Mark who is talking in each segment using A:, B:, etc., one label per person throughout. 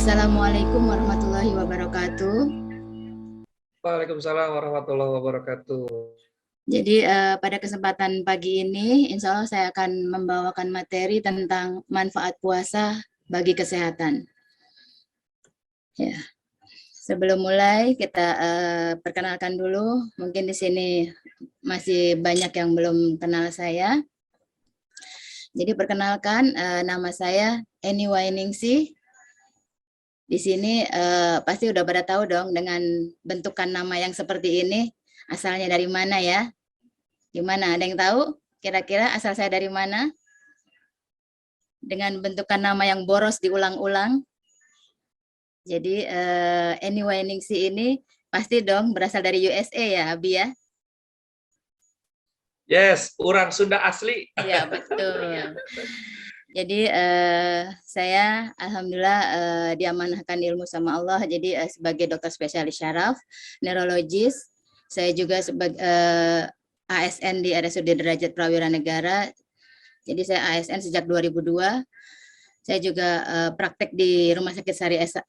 A: Assalamualaikum warahmatullahi wabarakatuh.
B: Waalaikumsalam warahmatullahi wabarakatuh.
A: Jadi pada kesempatan pagi ini, insya Allah saya akan membawakan materi tentang manfaat puasa bagi kesehatan. Ya, sebelum mulai kita perkenalkan dulu. Mungkin di sini masih banyak yang belum kenal saya. Jadi perkenalkan, nama saya Eni Wainingsih. Di sini pasti udah pada tahu dong dengan bentukan nama yang seperti ini, asalnya dari mana ya? Gimana, ada yang tahu kira-kira asal saya dari mana? Dengan bentukan nama yang boros diulang-ulang. Jadi Eni Wainingsih ini pasti dong berasal dari USA ya, Abi ya?
B: Yes, orang Sunda asli.
A: Iya, betul. Jadi saya alhamdulillah diamanahkan ilmu sama Allah, jadi sebagai dokter spesialis syaraf, neurologis. Saya juga sebagai ASN di RSUD Derajat Prawira Negara. Jadi saya ASN sejak 2002. Saya juga praktek di Rumah Sakit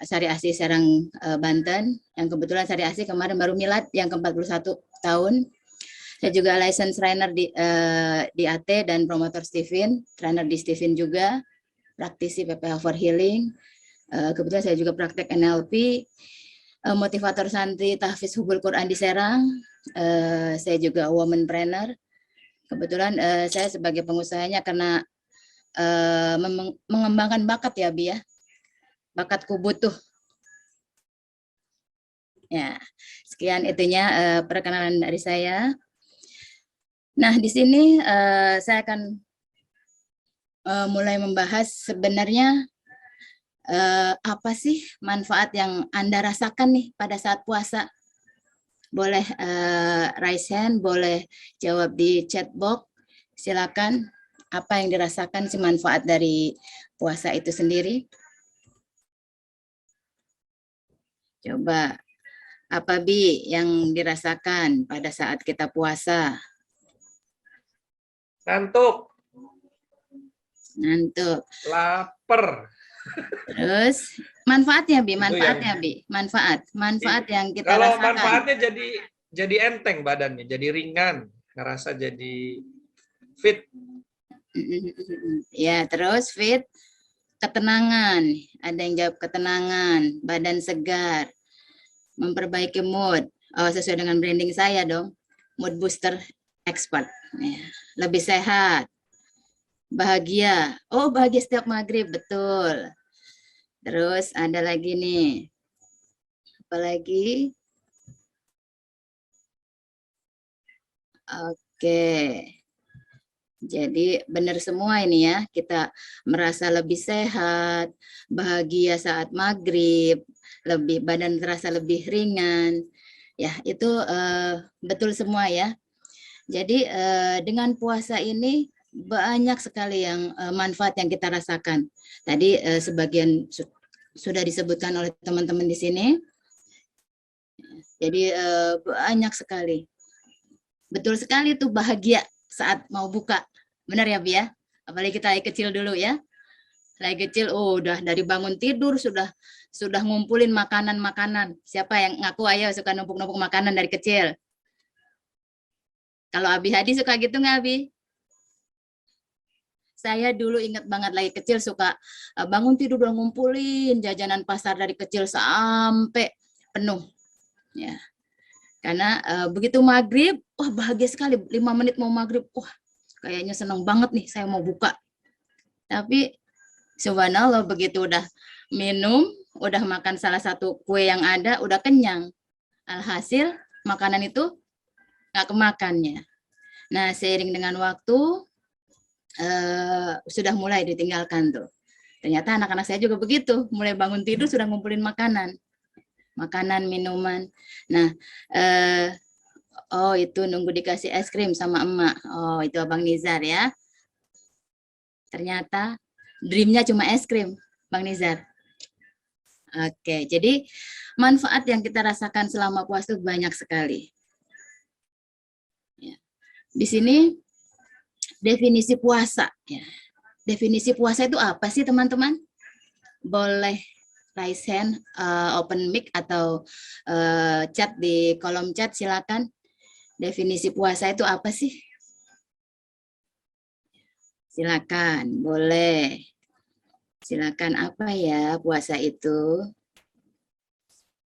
A: Sari Asih Serang, Banten. Yang kebetulan Sari Asih kemarin baru milad yang ke-41 tahun. Saya juga license trainer di AT dan promotor Steven, trainer di Steven juga, praktisi PPH for Healing. Kebetulan saya juga praktek NLP, motivator santri tahfiz hubul Quran di Serang. Saya juga womanpreneur. Kebetulan saya sebagai pengusahanya karena mengembangkan bakat ya, Bi ya. Bakatku butuh. Ya, sekian itunya perkenalan dari saya. Nah, di sini saya akan mulai membahas sebenarnya apa sih manfaat yang Anda rasakan nih pada saat puasa. Boleh raise hand, boleh jawab di chat box. Silakan, apa yang dirasakan sih manfaat dari puasa itu sendiri? Coba, apa Bi yang dirasakan pada saat kita puasa?
B: Ngantuk.
A: Ngantuk.
B: Lapar.
A: Terus manfaatnya Bi, manfaatnya Bi, manfaat yang kita
B: kalau
A: rasakan.
B: Manfaatnya jadi enteng badannya, jadi ringan, ngerasa jadi fit.
A: Ya, terus fit, ketenangan. Ada yang jawab ketenangan, badan segar, memperbaiki mood. Oh, sesuai dengan branding saya dong, mood booster expert. Ya, lebih sehat, bahagia. Oh, bahagia setiap maghrib, betul. Terus ada lagi nih, apa lagi? Oke. Jadi benar semua ini ya, kita merasa lebih sehat, bahagia saat maghrib, badan terasa lebih ringan. Ya, itu betul semua ya. Jadi dengan puasa ini banyak sekali yang manfaat yang kita rasakan. Tadi sebagian sudah disebutkan oleh teman-teman di sini. Jadi banyak sekali. Betul sekali tuh bahagia saat mau buka. Benar ya, Bi ya? Apalagi kita kecil dulu ya. Lagi kecil, udah dari bangun tidur sudah ngumpulin makanan-makanan. Siapa yang ngaku ayo suka numpuk-numpuk makanan dari kecil? Kalau Abi Hadi suka gitu nggak, Abi? Saya dulu ingat banget lagi kecil suka bangun tidur udah ngumpulin jajanan pasar dari kecil sampai penuh. Ya. Karena begitu maghrib, wah bahagia sekali. 5 menit mau maghrib, wah kayaknya senang banget nih saya mau buka. Tapi subhanallah begitu udah minum, udah makan salah satu kue yang ada, udah kenyang. Alhasil makanan itu nggak kemakannya. Nah seiring dengan waktu sudah mulai ditinggalkan tuh. Ternyata anak-anak saya juga begitu, mulai bangun tidur sudah ngumpulin makanan, minuman. Nah, oh itu nunggu dikasih es krim sama emak. Oh itu Abang Nizar ya. Ternyata dreamnya cuma es krim, Bang Nizar. Oke, jadi manfaat yang kita rasakan selama puasa banyak sekali. Ya. Di sini definisi puasa. Ya. Definisi puasa itu apa sih teman-teman? Boleh raise hand, open mic atau chat di kolom chat, silakan. Definisi puasa itu apa sih? Silakan, boleh. Silakan, apa ya puasa itu?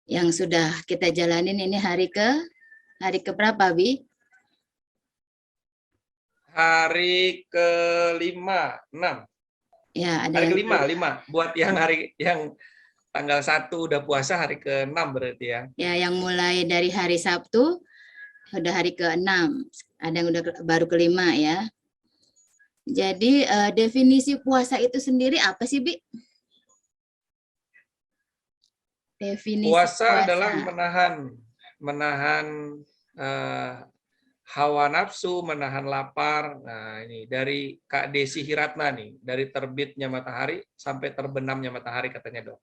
A: Yang sudah kita jalanin ini hari ke berapa, Bi?
B: Hari kelima, 6.
A: Ya, ada
B: Hari
A: yang
B: kelima, 5. Buat yang tanggal 1 udah puasa, hari ke-6 berarti ya.
A: ya yang mulai dari hari Sabtu udah hari ke-6. Ada yang udah baru kelima ya. Jadi definisi puasa itu sendiri apa sih, Bi? Definisi
B: Puasa adalah
A: puasa.
B: menahan hawa nafsu, menahan lapar. Nah, ini dari Kak Desi Hiratna nih, dari terbitnya matahari sampai terbenamnya matahari katanya, Dok.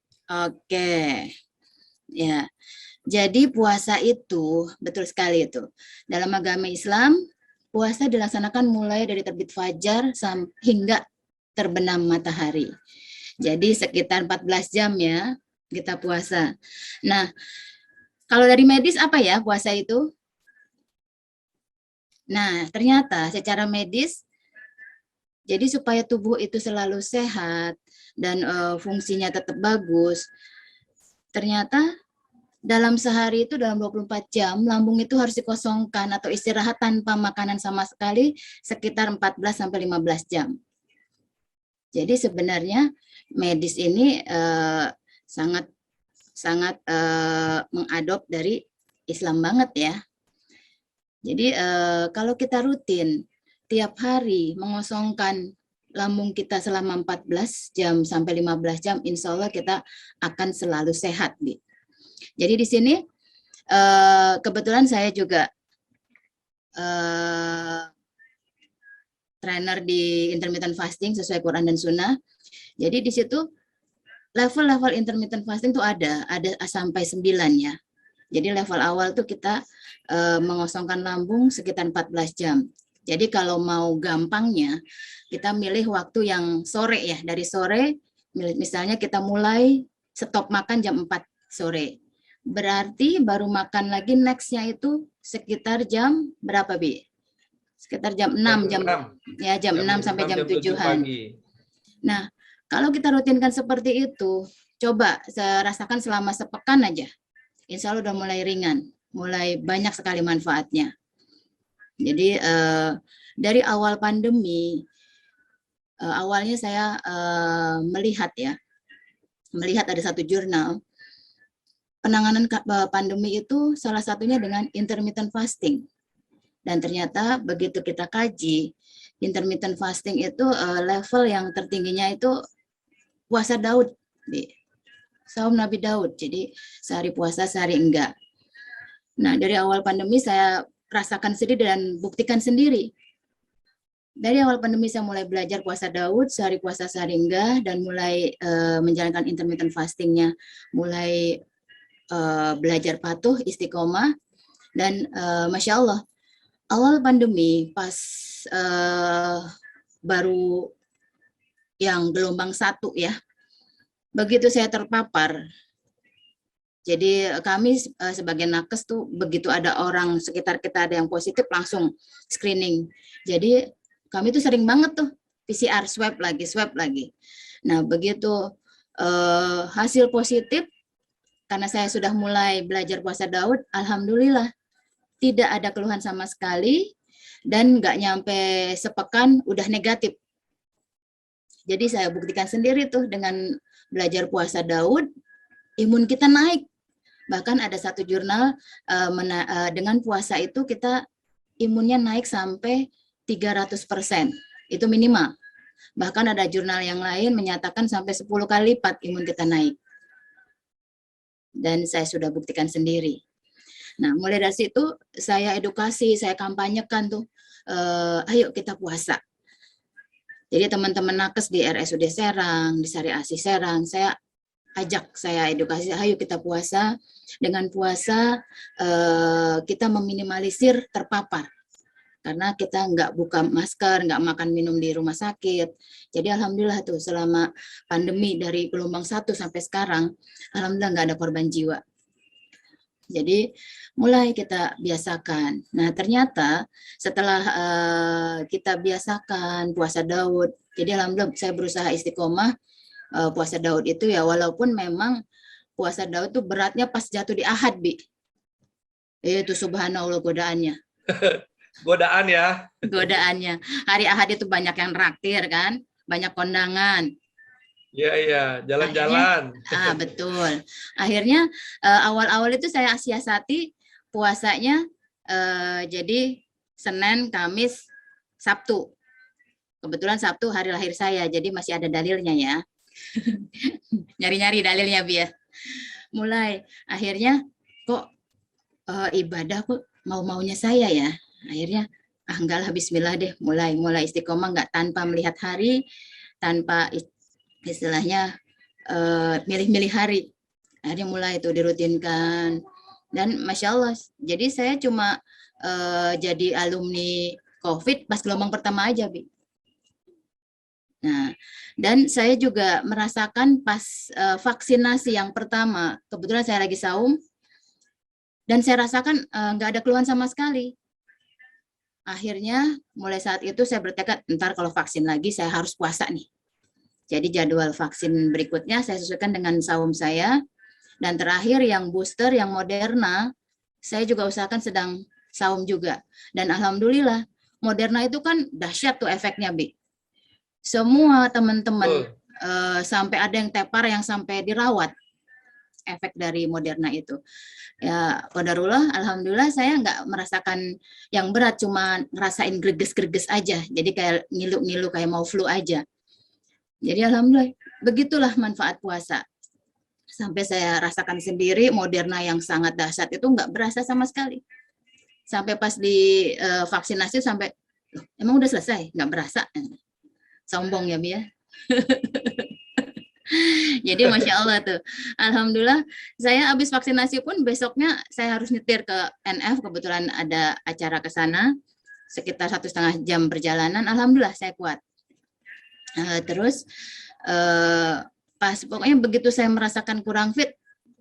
A: Oke. Ya. Jadi puasa itu betul sekali itu. Dalam agama Islam, puasa dilaksanakan mulai dari terbit fajar hingga terbenam matahari. Jadi sekitar 14 jam ya kita puasa. Nah, kalau dari medis apa ya puasa itu? Nah, ternyata secara medis, jadi supaya tubuh itu selalu sehat dan fungsinya tetap bagus, ternyata dalam sehari itu dalam 24 jam, lambung itu harus dikosongkan atau istirahat tanpa makanan sama sekali sekitar 14 sampai 15 jam. Jadi sebenarnya medis ini sangat mengadop dari Islam banget ya. Jadi kalau kita rutin tiap hari mengosongkan lambung kita selama 14 jam sampai 15 jam, insya Allah kita akan selalu sehat, Bi. Jadi di sini kebetulan saya juga trainer di intermittent fasting sesuai Quran dan Sunnah. Jadi di situ level-level intermittent fasting tuh ada sampai 9 ya. Jadi level awal tuh kita mengosongkan lambung sekitar 14 jam. Jadi kalau mau gampangnya, kita milih waktu yang sore ya. Dari sore, misalnya kita mulai stop makan jam 4 sore. Berarti baru makan lagi next-nya itu sekitar jam berapa, Bi? Sekitar jam 6, jam 6 sampai jam 7-an. Nah, kalau kita rutinkan seperti itu, coba rasakan selama sepekan aja. Insya Allah udah mulai ringan, mulai banyak sekali manfaatnya. Jadi dari awal pandemi, awalnya saya melihat ada satu jurnal penanganan pandemi itu salah satunya dengan intermittent fasting. Dan ternyata begitu kita kaji, intermittent fasting itu level yang tertingginya itu puasa Daud, saum Nabi Daud. Jadi sehari puasa, sehari enggak. Nah, dari awal pandemi saya rasakan sendiri dan buktikan sendiri. Dari awal pandemi saya mulai belajar puasa Daud, sehari puasa, sehari enggak, dan mulai menjalankan intermittent fastingnya, mulai belajar patuh, istiqomah, dan Masya Allah, awal pandemi pas baru yang gelombang 1 ya, begitu saya terpapar, jadi kami sebagai nakes tuh begitu ada orang sekitar kita ada yang positif langsung screening. Jadi kami tuh sering banget tuh PCR swab lagi. Nah begitu hasil positif, karena saya sudah mulai belajar puasa Daud, alhamdulillah tidak ada keluhan sama sekali dan nggak nyampe sepekan udah negatif. Jadi saya buktikan sendiri tuh dengan belajar puasa Daud, imun kita naik. Bahkan ada satu jurnal dengan puasa itu kita imunnya naik sampai 300%. Itu minimal. Bahkan ada jurnal yang lain menyatakan sampai 10 kali lipat imun kita naik. Dan saya sudah buktikan sendiri. Nah, mulai dari situ saya edukasi, saya kampanyekan tuh, ayo kita puasa. Jadi teman-teman nakes di RSUD Serang, di Sari Asih Serang, saya edukasi, ayo kita puasa. Dengan puasa kita meminimalisir terpapar. karena kita nggak buka masker, nggak makan minum di rumah sakit. Jadi alhamdulillah tuh selama pandemi dari gelombang 1 sampai sekarang, alhamdulillah nggak ada korban jiwa. Jadi mulai kita biasakan. Nah ternyata setelah kita biasakan puasa Daud, jadi alhamdulillah saya berusaha istiqomah puasa Daud itu ya, walaupun memang puasa Daud tuh beratnya pas jatuh di Ahad, Bi. Itu subhanallah godaannya.
B: Godaan ya.
A: Godaannya. Hari Ahad itu banyak yang traktir kan, banyak kondangan.
B: Iya, iya,
A: Akhirnya,
B: jalan-jalan.
A: betul. Akhirnya awal-awal itu saya siasati puasanya jadi Senin, Kamis, Sabtu. Kebetulan Sabtu hari lahir saya, jadi masih ada dalilnya ya. Nyari-nyari dalilnya, Bi ya. Mulai akhirnya kok ibadah kok mau-maunya saya ya. Akhirnya enggak lah, bismillah deh, mulai istiqomah, enggak tanpa melihat hari, tanpa istilahnya milih-milih hari. Akhirnya mulai itu dirutinkan, dan masya Allah, jadi saya cuma jadi alumni COVID pas gelombang pertama aja, Bi. Nah, dan saya juga merasakan pas vaksinasi yang pertama, kebetulan saya lagi saum, dan saya rasakan nggak ada keluhan sama sekali. Akhirnya mulai saat itu saya bertekad, ntar kalau vaksin lagi saya harus puasa nih. Jadi jadwal vaksin berikutnya saya sesuaikan dengan saum saya. Dan terakhir yang booster, yang Moderna, saya juga usahakan sedang saum juga. Dan alhamdulillah, Moderna itu kan dahsyat tuh efeknya, Bi. Semua teman-teman sampai ada yang tepar, yang sampai dirawat efek dari Moderna itu. Ya, qadarullah, alhamdulillah saya nggak merasakan yang berat, cuma ngerasain greges-greges aja. Jadi kayak ngilu-ngilu, kayak mau flu aja. Jadi alhamdulillah, begitulah manfaat puasa. Sampai saya rasakan sendiri Moderna yang sangat dahsyat itu nggak berasa sama sekali. Sampai pas di vaksinasi sampai, emang udah selesai? Nggak berasa. Sombong ya, Bi ya. Jadi Masya Allah tuh. Alhamdulillah saya habis vaksinasi pun besoknya saya harus nyetir ke NF, kebetulan ada acara ke sana. Sekitar 1,5 jam perjalanan, alhamdulillah saya kuat. Terus pas pokoknya begitu saya merasakan kurang fit,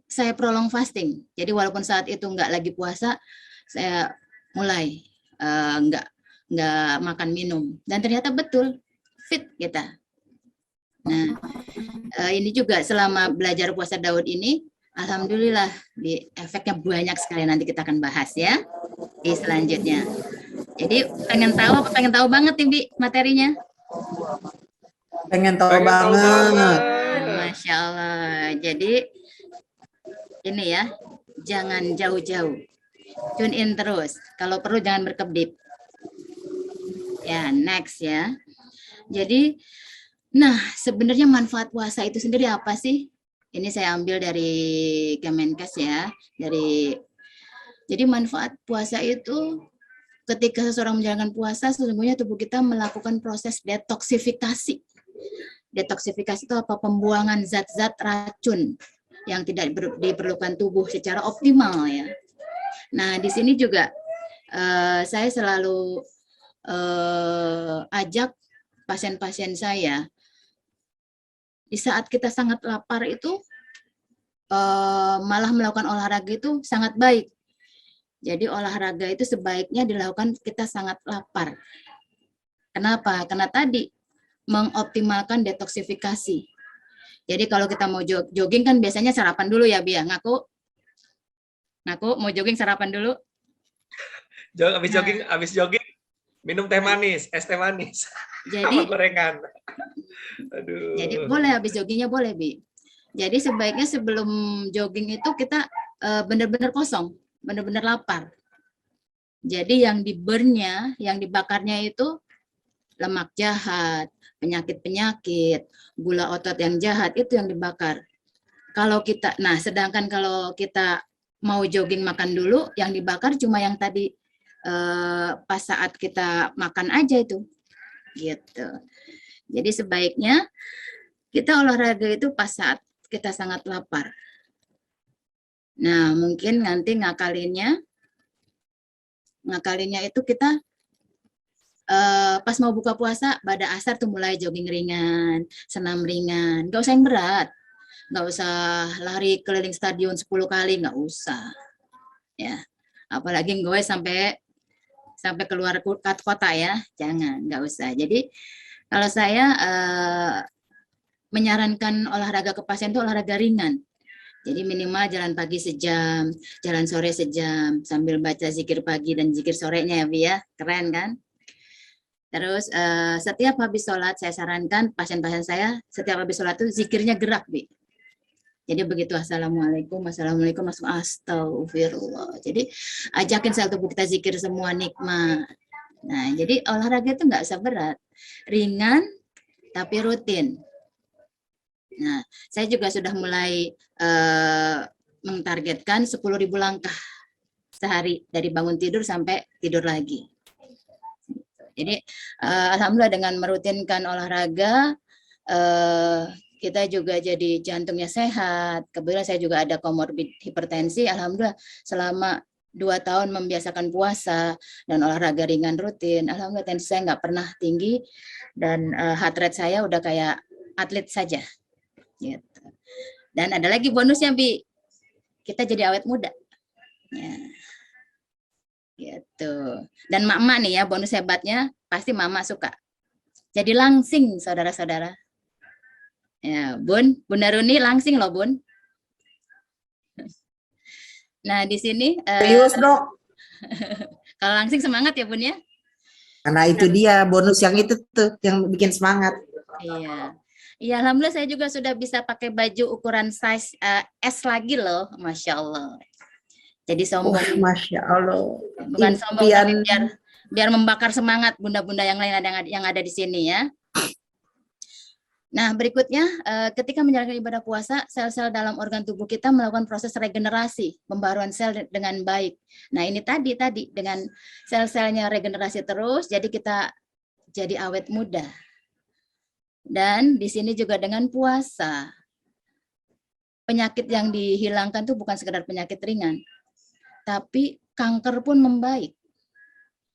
A: saya prolong fasting. Jadi walaupun saat itu nggak lagi puasa, saya mulai nggak makan minum, dan ternyata betul fit kita. Nah ini juga selama belajar puasa Daud ini, alhamdulillah di efeknya banyak sekali, nanti kita akan bahas ya di selanjutnya. Jadi pengen tahu banget nih, Bi, materinya.
C: Pengen tahu banget.
A: Masya Allah. Jadi ini ya, jangan jauh-jauh, tune in terus. Kalau perlu jangan berkedip. Ya, next ya. Jadi, nah sebenarnya manfaat puasa itu sendiri apa sih? Ini saya ambil dari Kemenkes ya. Jadi manfaat puasa itu, ketika seseorang menjalankan puasa, sesungguhnya tubuh kita melakukan proses detoksifikasi. Detoksifikasi itu apa? Pembuangan zat-zat racun yang tidak diperlukan tubuh secara optimal ya. Nah di sini juga saya selalu ajak pasien-pasien saya, di saat kita sangat lapar itu malah melakukan olahraga itu sangat baik. Jadi olahraga itu sebaiknya dilakukan kita sangat lapar. Kenapa? Karena tadi mengoptimalkan detoksifikasi. Jadi kalau kita mau jogging kan biasanya sarapan dulu ya, Bia. Ngaku mau jogging sarapan dulu.
B: Habis jogging minum teh manis, es teh manis.
A: Jadi
B: gorengan. Aduh.
A: Jadi boleh habis joggingnya boleh, Bi. Jadi sebaiknya sebelum jogging itu kita benar-benar kosong, benar-benar lapar. Jadi yang di-burn-nya, yang dibakarnya itu lemak jahat, penyakit-penyakit, gula otot yang jahat, itu yang dibakar. Sedangkan kalau kita mau jogging makan dulu, yang dibakar cuma yang tadi pas saat kita makan aja itu. Gitu. Jadi sebaiknya kita olahraga itu pas saat kita sangat lapar. Nah, mungkin nanti ngakalinnya itu kita pas mau buka puasa, pada asar tuh mulai jogging ringan, senam ringan, nggak usah yang berat, nggak usah lari keliling stadion 10 kali, nggak usah, ya. Apalagi gue sampai sampai keluar kota ya, jangan, nggak usah. Jadi kalau saya menyarankan olahraga ke pasien itu olahraga ringan. Jadi minimal jalan pagi sejam, jalan sore sejam, sambil baca zikir pagi dan zikir sorenya ya, Bi ya. Keren kan? Terus setiap habis sholat, saya sarankan pasien-pasien saya, setiap habis sholat itu zikirnya gerak, Bi. Jadi begitu assalamualaikum, assalamualaikum, langsung astagfirullah. Jadi ajakin sel tubuh kita zikir semua nikmat. Nah, jadi olahraga itu nggak usah berat, ringan tapi rutin. Nah, saya juga sudah mulai mentargetkan 10.000 langkah sehari dari bangun tidur sampai tidur lagi. Jadi alhamdulillah dengan merutinkan olahraga kita juga jadi jantungnya sehat. Kebetulan saya juga ada komorbid hipertensi. Alhamdulillah selama 2 tahun membiasakan puasa dan olahraga ringan rutin, alhamdulillah tensi saya nggak pernah tinggi dan heart rate saya udah kayak atlet saja. Gitu. Dan ada lagi bonusnya, Bi. Kita jadi awet muda. Ya. Gitu. Dan mak-mak nih ya, bonus hebatnya pasti mama suka. Jadi langsing, saudara-saudara. Ya, Bun, Bunda Runi langsing loh, Bun. Nah, di sini
C: Serius, Dok.
A: kalau langsing semangat ya, Bun ya.
C: Karena itu dia bonus yang itu tuh yang bikin semangat.
A: Iya. Iya, alhamdulillah saya juga sudah bisa pakai baju ukuran size S lagi loh, Masya Allah. Jadi sombong.
C: Oh, Masya Allah.
A: Bukan sombong, tapi biar membakar semangat bunda-bunda yang lain yang ada di sini ya. Nah, berikutnya ketika menjalankan ibadah puasa, sel-sel dalam organ tubuh kita melakukan proses regenerasi, pembaruan sel dengan baik. Nah, ini tadi dengan sel-selnya regenerasi terus, jadi kita jadi awet muda. Dan di sini juga dengan puasa, penyakit yang dihilangkan tuh bukan sekedar penyakit ringan, tapi kanker pun membaik.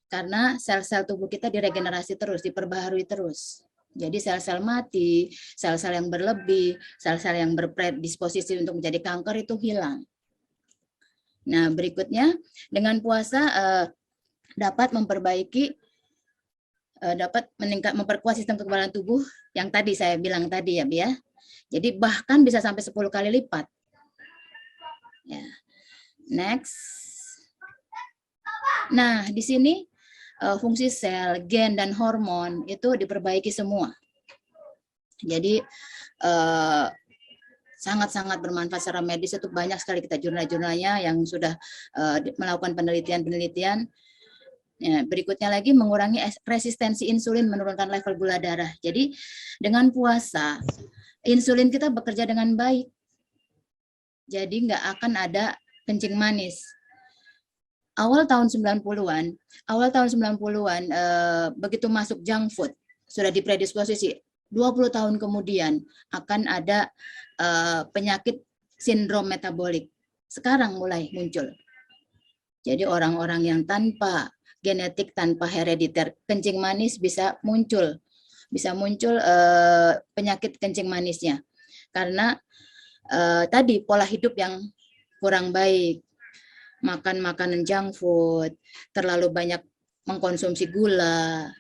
A: Karena sel-sel tubuh kita diregenerasi terus, diperbaharui terus. Jadi sel-sel mati, sel-sel yang berlebih, sel-sel yang berpredisposisi untuk menjadi kanker itu hilang. Nah, berikutnya dengan puasa dapat memperbaiki, dapat memperkuat sistem kekebalan tubuh yang tadi saya bilang tadi ya, Bi ya. Jadi bahkan bisa sampai 10 kali lipat. Ya. Next. Nah, di sini fungsi sel, gen, dan hormon itu diperbaiki semua. Jadi sangat-sangat bermanfaat secara medis, itu banyak sekali kita jurnal-jurnalnya yang sudah melakukan penelitian-penelitian. Ya, berikutnya lagi mengurangi resistensi insulin, menurunkan level gula darah. Jadi dengan puasa, insulin kita bekerja dengan baik. Jadi nggak akan ada kencing manis. Awal tahun 90-an, begitu masuk junk food, sudah dipredisposisi, 20 tahun kemudian akan ada penyakit sindrom metabolik. Sekarang mulai muncul. Jadi orang-orang yang tanpa genetik, tanpa herediter, kencing manis bisa muncul penyakit kencing manisnya. Karena tadi pola hidup yang kurang baik, makan makanan junk food, terlalu banyak mengkonsumsi gula,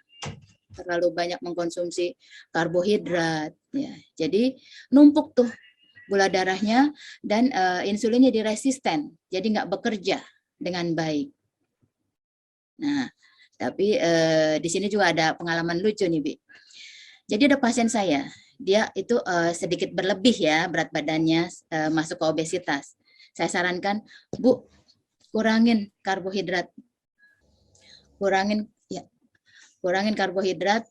A: terlalu banyak mengkonsumsi karbohidrat, ya. Jadi numpuk tuh gula darahnya dan insulinnya diresisten, jadi nggak bekerja dengan baik. Nah, tapi di sini juga ada pengalaman lucu nih, Bi. Jadi ada pasien saya, dia itu sedikit berlebih ya berat badannya, masuk ke obesitas. Saya sarankan, Bu, kurangin karbohidrat, kurangin karbohidrat,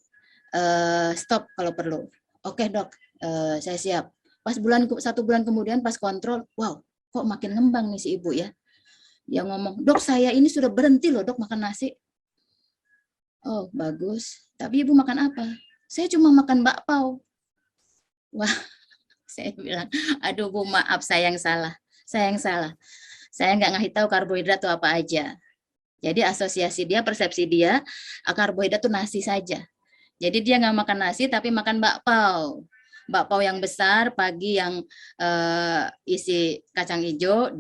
A: stop kalau perlu. Oke dok, saya siap. Pas 1 bulan kemudian pas kontrol, wow, kok makin ngembang nih si ibu ya. Dia ngomong, dok saya ini sudah berhenti loh dok makan nasi. Oh bagus, tapi ibu makan apa? Saya cuma makan bakpao. Wah, saya bilang, aduh Bu maaf saya yang salah. Saya nggak ngasih tahu karbohidrat itu apa aja. Jadi asosiasi dia, persepsi dia, karbohidrat itu nasi saja. Jadi dia nggak makan nasi tapi makan bakpao. Bakpao yang besar, pagi yang isi kacang hijau 2,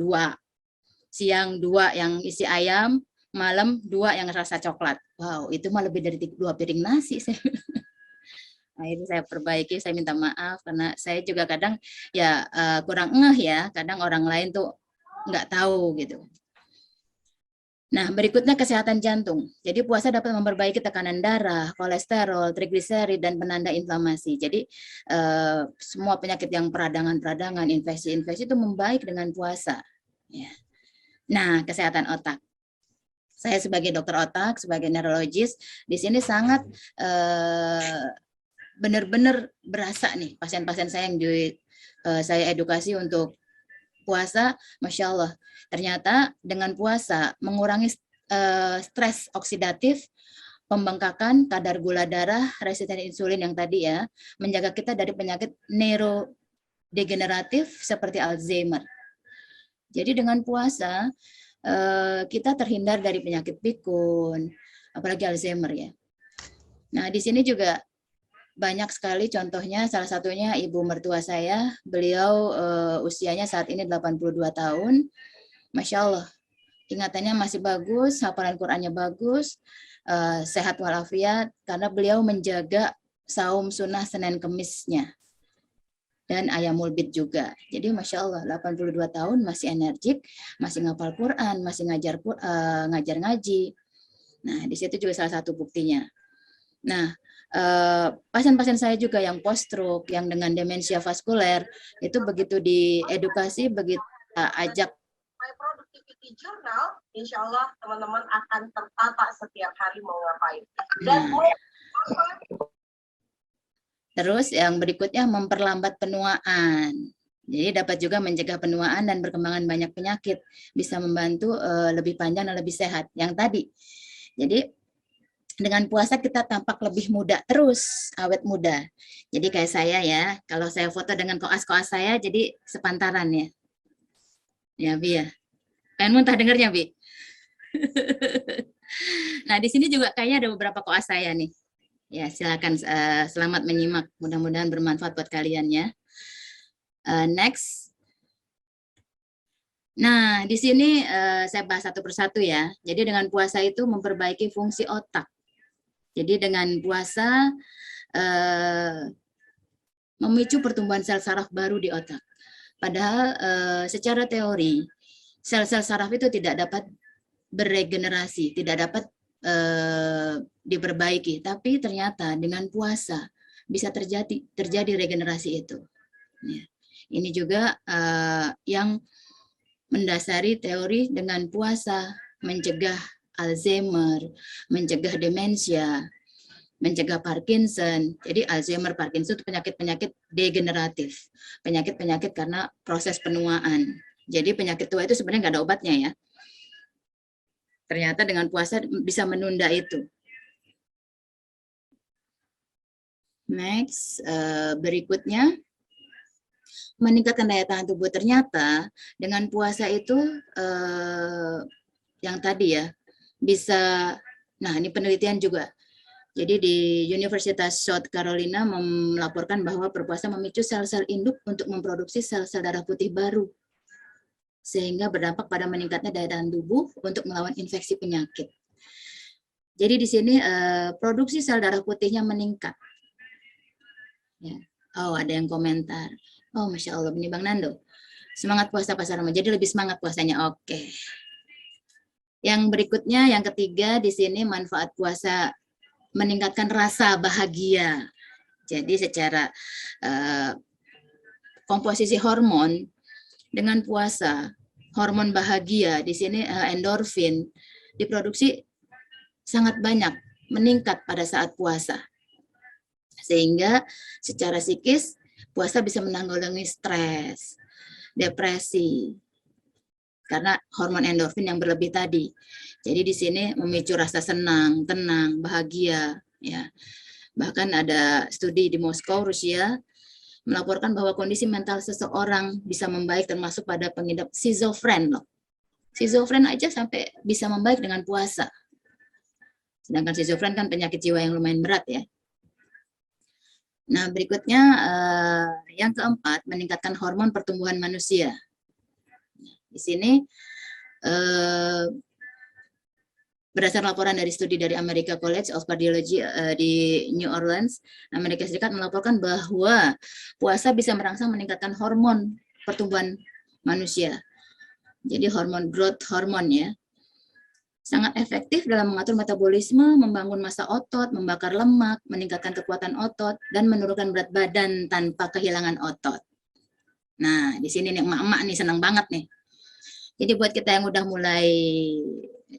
A: siang 2 yang isi ayam, malam 2 yang rasa coklat. Wow, itu mah lebih dari 2 piring nasi. Akhirnya saya perbaiki, saya minta maaf karena saya juga kadang ya kurang ngeh ya, kadang orang lain tuh nggak tahu gitu. Nah, berikutnya kesehatan jantung. Jadi puasa dapat memperbaiki tekanan darah, kolesterol, trigliserid, dan penanda inflamasi. Jadi semua penyakit yang peradangan-peradangan, infeksi-infeksi itu membaik dengan puasa. Ya. Nah, kesehatan otak. Saya sebagai dokter otak, sebagai neurologis, di sini sangat benar-benar berasa nih pasien-pasien saya yang saya edukasi untuk puasa, Masya Allah. Ternyata dengan puasa mengurangi stres oksidatif, pembengkakan kadar gula darah, resisten insulin yang tadi ya, menjaga kita dari penyakit neurodegeneratif seperti Alzheimer. Jadi dengan puasa kita terhindar dari penyakit pikun, apalagi Alzheimer ya. Nah di sini juga banyak sekali contohnya, salah satunya ibu mertua saya, beliau usianya saat ini 82 tahun, Masya Allah, ingatannya masih bagus, hafalan Qurannya bagus, sehat walafiat, karena beliau menjaga saum sunnah Senin Kemisnya, dan ayamul bid juga. Jadi Masya Allah, 82 tahun masih energik, masih ngapal Quran, masih ngajar ngaji. Nah, di situ juga salah satu buktinya. Nah, pasien-pasien saya juga yang post stroke, yang dengan demensia vaskuler, itu begitu diedukasi, begitu ajak.
D: My Productivity Journal, insya Allah teman-teman akan tertata setiap hari mau ngapain. Dan
A: terus yang berikutnya memperlambat penuaan. Jadi dapat juga mencegah penuaan dan perkembangan banyak penyakit, bisa membantu lebih panjang dan lebih sehat. Yang tadi, jadi dengan puasa kita tampak lebih muda terus, awet muda. Jadi kayak saya ya, kalau saya foto dengan koas-koas saya, jadi sepantaran ya. Ya, Bi ya. Pengen muntah dengernya, Bi. Nah, di sini juga kayaknya ada beberapa koas saya nih. Ya, silakan selamat menyimak. Mudah-mudahan bermanfaat buat kalian ya. Next. Nah, di sini saya bahas satu persatu ya. Jadi dengan puasa itu memperbaiki fungsi otak. Jadi dengan puasa memicu pertumbuhan sel saraf baru di otak. Padahal secara teori sel-sel saraf itu tidak dapat beregenerasi, tidak dapat diperbaiki. Tapi ternyata dengan puasa bisa terjadi regenerasi itu. Ya. Ini juga yang mendasari teori dengan puasa mencegah Alzheimer, mencegah demensia, mencegah Parkinson. Jadi Alzheimer, Parkinson itu penyakit-penyakit degeneratif, penyakit-penyakit karena proses penuaan. Jadi penyakit tua itu sebenarnya nggak ada obatnya ya. Ternyata dengan puasa bisa menunda itu. Next, berikutnya meningkatkan daya tahan tubuh. Ternyata dengan puasa itu yang tadi ya bisa, nah ini penelitian juga. Jadi di Universitas South Carolina melaporkan bahwa berpuasa memicu sel-sel induk untuk memproduksi sel-sel darah putih baru, sehingga berdampak pada meningkatnya daya tahan tubuh untuk melawan infeksi penyakit. Jadi di sini produksi sel darah putihnya meningkat. Ya. Oh, ada yang komentar. Oh, Masya Allah, ini Bang Nando. Semangat puasa Pasar Ramadan. Jadi lebih semangat puasanya. Oke. Yang berikutnya, yang ketiga, di sini manfaat puasa meningkatkan rasa bahagia. Jadi secara komposisi hormon dengan puasa, hormon bahagia di sini endorfin diproduksi sangat banyak, meningkat pada saat puasa. Sehingga secara psikis puasa bisa menanggulangi stres, depresi, karena hormon endorfin yang berlebih tadi. Jadi di sini memicu rasa senang, tenang, bahagia. Ya. Bahkan ada studi di Moskow, Rusia, melaporkan bahwa kondisi mental seseorang bisa membaik termasuk pada pengidap schizofren loh. Schizofren aja sampai bisa membaik dengan puasa. Sedangkan schizofren kan penyakit jiwa yang lumayan berat ya. Nah, berikutnya yang keempat, meningkatkan hormon pertumbuhan manusia. Di sini berdasarkan laporan dari studi dari American College of Cardiology di New Orleans, Amerika Serikat melaporkan bahwa puasa bisa merangsang meningkatkan hormon pertumbuhan manusia. Jadi hormon growth hormone ya. Sangat efektif dalam mengatur metabolisme, membangun massa otot, membakar lemak, meningkatkan kekuatan otot, dan menurunkan berat badan tanpa kehilangan otot. Nah, di sini nih emak-emak nih senang banget nih. Jadi buat kita yang udah mulai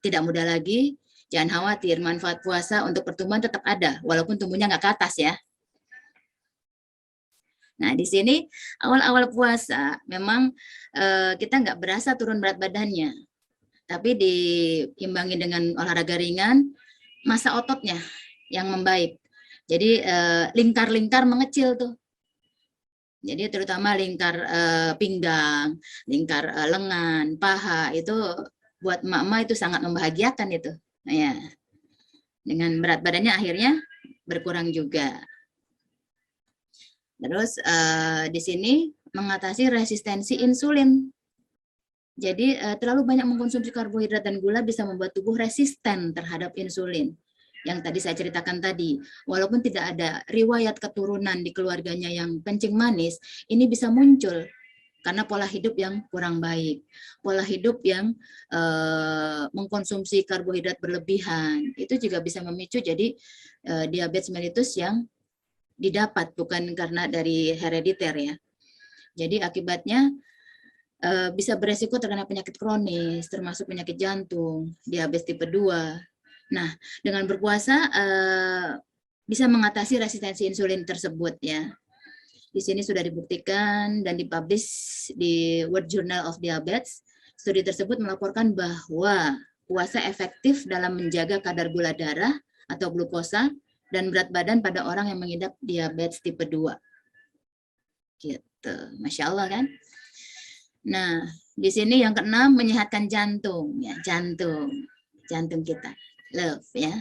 A: tidak muda lagi, jangan khawatir, manfaat puasa untuk pertumbuhan tetap ada, walaupun tumbuhnya nggak ke atas ya. Nah, di sini awal-awal puasa memang kita nggak berasa turun berat badannya, tapi diimbangi dengan olahraga ringan, massa ototnya yang membaik. Jadi lingkar-lingkar mengecil tuh. Jadi terutama lingkar pinggang, lingkar lengan, paha itu buat emak-emak itu sangat membahagiakan itu. Nah, ya. Dengan berat badannya akhirnya berkurang juga. Terus di sini mengatasi resistensi insulin. Jadi terlalu banyak mengkonsumsi karbohidrat dan gula bisa membuat tubuh resisten terhadap insulin. Yang tadi saya ceritakan tadi, walaupun tidak ada riwayat keturunan di keluarganya yang kencing manis, ini bisa muncul karena pola hidup yang kurang baik, pola hidup yang mengkonsumsi karbohidrat berlebihan, itu juga bisa memicu jadi diabetes mellitus yang didapat bukan karena dari herediter ya. Jadi akibatnya bisa beresiko terkena penyakit kronis, termasuk penyakit jantung, diabetes tipe 2. Nah, dengan berpuasa bisa mengatasi resistensi insulin tersebut ya. Di sini sudah dibuktikan dan dipublish di World Journal of Diabetes. Studi tersebut melaporkan bahwa puasa efektif dalam menjaga kadar gula darah atau glukosa dan berat badan pada orang yang mengidap diabetes tipe 2. Gitu. Masya Allah kan? Nah, di sini yang keenam menyehatkan jantung ya, jantung kita. Love ya.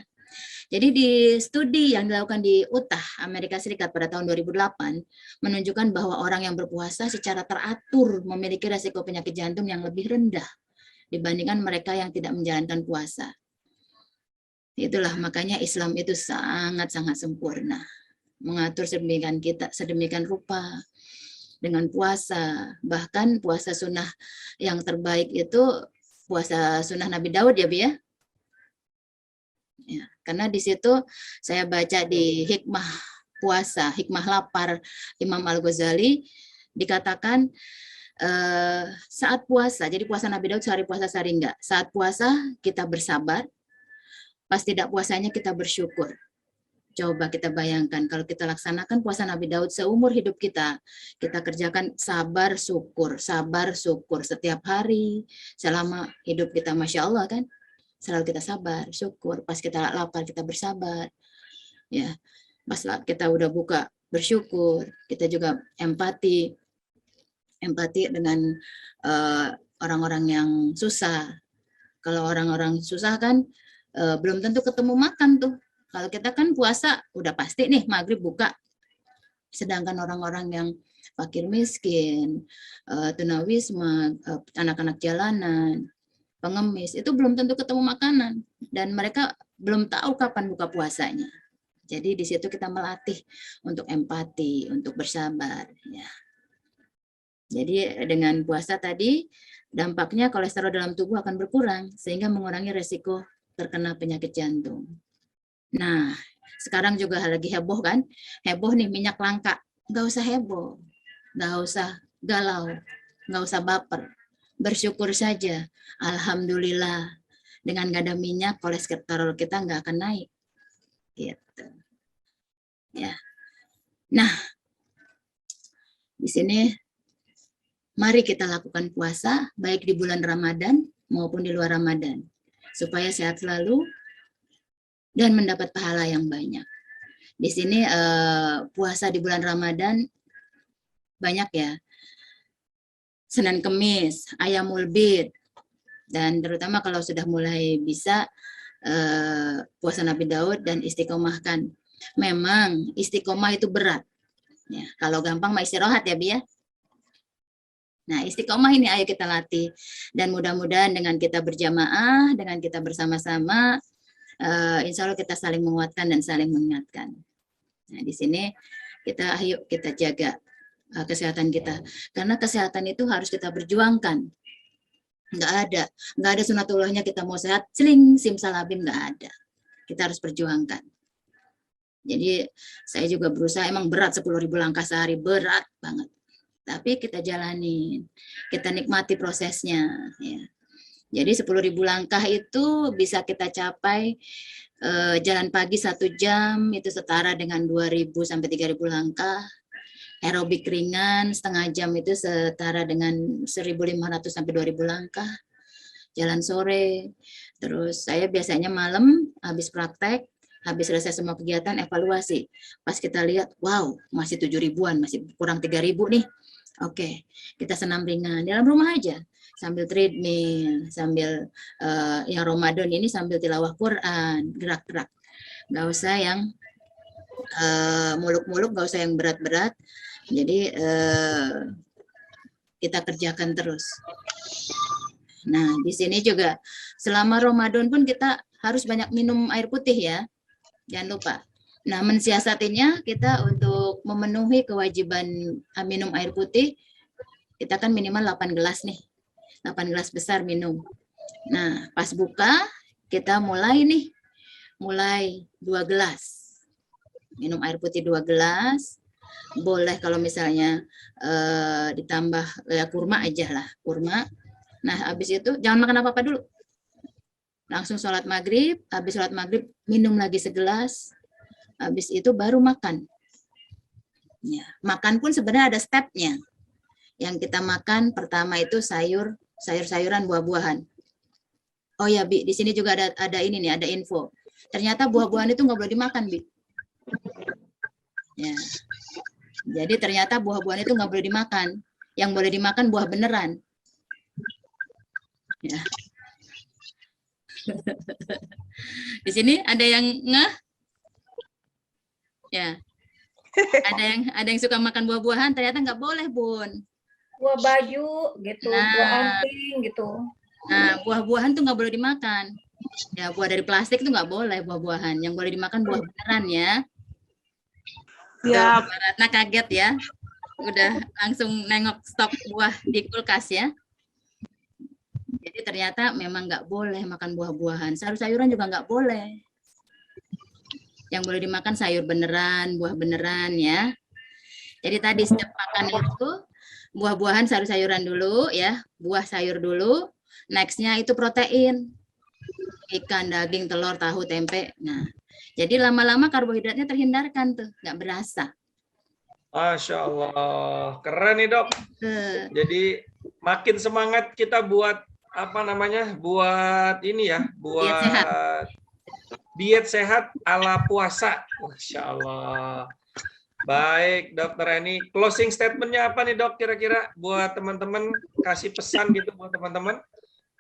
A: Jadi di studi yang dilakukan di Utah, Amerika Serikat pada tahun 2008 menunjukkan bahwa orang yang berpuasa secara teratur memiliki resiko penyakit jantung yang lebih rendah dibandingkan mereka yang tidak menjalankan puasa. Itulah makanya Islam itu sangat-sangat sempurna, mengatur sedemikian rupa dengan puasa. Bahkan puasa sunnah yang terbaik itu puasa sunnah Nabi Daud ya, Bi ya. Ya, karena di situ saya baca di hikmah puasa, hikmah lapar Imam Al-Ghazali dikatakan saat puasa, jadi puasa Nabi Daud sehari puasa sehari enggak. Saat puasa kita bersabar, pas tidak puasanya kita bersyukur. Coba kita bayangkan kalau kita laksanakan puasa Nabi Daud seumur hidup kita kerjakan sabar syukur setiap hari selama hidup kita, Masya Allah kan. Selalu kita sabar, syukur. Pas kita lapar, kita bersabar. Ya, pas kita udah buka, bersyukur. Kita juga empati dengan orang-orang yang susah. Kalau orang-orang susah kan belum tentu ketemu makan tuh. Kalau kita kan puasa, udah pasti nih maghrib buka. Sedangkan orang-orang yang fakir miskin, tunawisma, anak-anak jalanan, pengemis, itu belum tentu ketemu makanan dan mereka belum tahu kapan buka puasanya. Jadi di situ kita melatih untuk empati, untuk bersabar ya. Jadi dengan puasa tadi dampaknya kolesterol dalam tubuh akan berkurang sehingga mengurangi resiko terkena penyakit jantung. Nah, sekarang juga lagi heboh kan? Heboh nih minyak langka. Nggak usah heboh, nggak usah galau, nggak usah baper. Bersyukur saja, alhamdulillah dengan nggak ada minyak kolesterol kita nggak akan naik, gitu. Ya. Nah, di sini mari kita lakukan puasa baik di bulan Ramadan maupun di luar Ramadan supaya sehat selalu dan mendapat pahala yang banyak. Di sini puasa di bulan Ramadan banyak ya. Senin Kemis, Ayamul Bid, Dan terutama kalau sudah mulai bisa puasa Nabi Daud dan istiqomahkan. Memang istiqomah itu berat. Ya, kalau gampang mah istirahat ya Bi ya. Nah, istiqomah ini ayo kita latih. Dan mudah-mudahan dengan kita berjamaah, dengan kita bersama-sama, insya Allah kita saling menguatkan dan saling mengingatkan. Nah, di sini ayo kita jaga kesehatan kita. Karena kesehatan itu harus kita berjuangkan. Nggak ada sunatullahnya kita mau sehat, celing, simsalabim, nggak ada. Kita harus perjuangkan. Jadi saya juga berusaha, emang berat 10.000 langkah sehari, berat banget. Tapi kita jalanin, kita nikmati prosesnya. Ya. Jadi 10.000 langkah itu bisa kita capai jalan pagi 1 jam, itu setara dengan 2.000 sampai 3.000 langkah. Aerobik ringan setengah jam itu setara dengan 1.500 sampai 2.000 langkah. Jalan sore, terus saya biasanya malam habis praktek, habis selesai semua kegiatan, evaluasi. Pas kita lihat, wow, masih 7.000-an, masih kurang 3.000 nih. Oke, kita senam ringan dalam rumah aja, sambil treadmill, sambil yang Ramadan ini sambil tilawah Quran, gerak-gerak. Nggak usah yang muluk-muluk, nggak usah yang berat-berat. Jadi kita kerjakan terus. Nah, di sini juga selama Ramadan pun kita harus banyak minum air putih ya. Jangan lupa. Nah, mensiasatinya kita untuk memenuhi kewajiban minum air putih, kita kan minimal 8 gelas nih. 8 gelas besar minum. Nah, pas buka, kita mulai 2 gelas. Minum air putih 2 gelas. Boleh kalau misalnya ditambah ya kurma aja lah, kurma. Nah, habis itu jangan makan apa-apa dulu. Langsung sholat maghrib, habis sholat maghrib minum lagi segelas, habis itu baru makan. Ya, makan pun sebenarnya ada stepnya. Yang kita makan pertama itu sayur-sayuran, buah-buahan. Oh ya Bi, di sini juga ada ini nih, ada info. Ternyata buah-buahan itu nggak boleh dimakan Bi. Ya. Jadi ternyata buah-buahan itu nggak boleh dimakan. Yang boleh dimakan buah beneran. Ya. Di sini ada yang ngeh? Ya. Ada yang suka makan buah-buahan, ternyata nggak boleh, Bun.
E: Buah baju gitu, buah anting gitu.
A: Nah, buah-buahan tuh nggak boleh dimakan. Ya, buah dari plastik tuh nggak boleh buah-buahan. Yang boleh dimakan buah beneran ya. Ya. Ratna kaget ya. Udah langsung nengok stok buah di kulkas ya. Jadi ternyata memang nggak boleh makan buah-buahan. Sayur-sayuran juga nggak boleh. Yang boleh dimakan sayur beneran, buah beneran ya. Jadi tadi setiap makan itu buah-buahan, sayur-sayuran dulu ya. Buah sayur dulu. Nextnya itu protein. Ikan, daging, telur, tahu, tempe. Nah, jadi lama-lama karbohidratnya terhindarkan tuh. Nggak berasa.
B: Masya Allah. Keren nih dok. Jadi makin semangat kita buat buat ini ya, buat diet sehat ala puasa. Masya Allah. Baik, Dokter Eni. Closing statementnya apa nih dok kira-kira buat teman-teman, kasih pesan gitu buat teman-teman.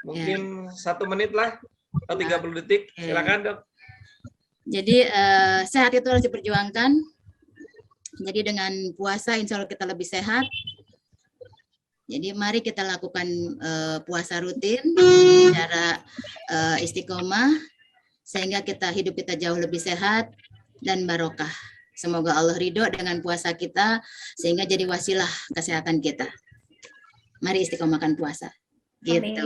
B: Mungkin 1 menit lah atau 30 detik. Silakan dok. Jadi
A: sehat itu harus diperjuangkan. Jadi dengan puasa insya Allah kita lebih sehat. Jadi mari kita lakukan puasa rutin secara istiqomah sehingga hidup kita jauh lebih sehat dan barokah. Semoga Allah ridho dengan puasa kita sehingga jadi wasilah kesehatan kita. Mari istiqomahkan puasa. Gitu.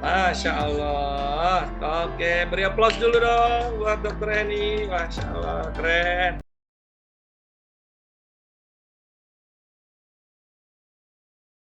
B: Masya Allah. Oke, beri aplaus dulu dong buat Dokter Eni. Masya Allah, keren.